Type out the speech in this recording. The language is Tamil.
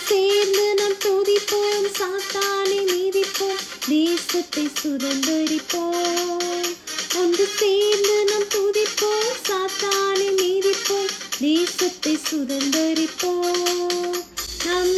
சேர்ந்து நாம் துதிப்போம், சாத்தானை மீதிப்போம், தேசத்தை சுதந்தரிப்போம். ஒன்று சேர்ந்து நாம் துதிப்போம், சாத்தானை மீதிப்போம், தேசத்தை சுதந்தரிப்போம். நம்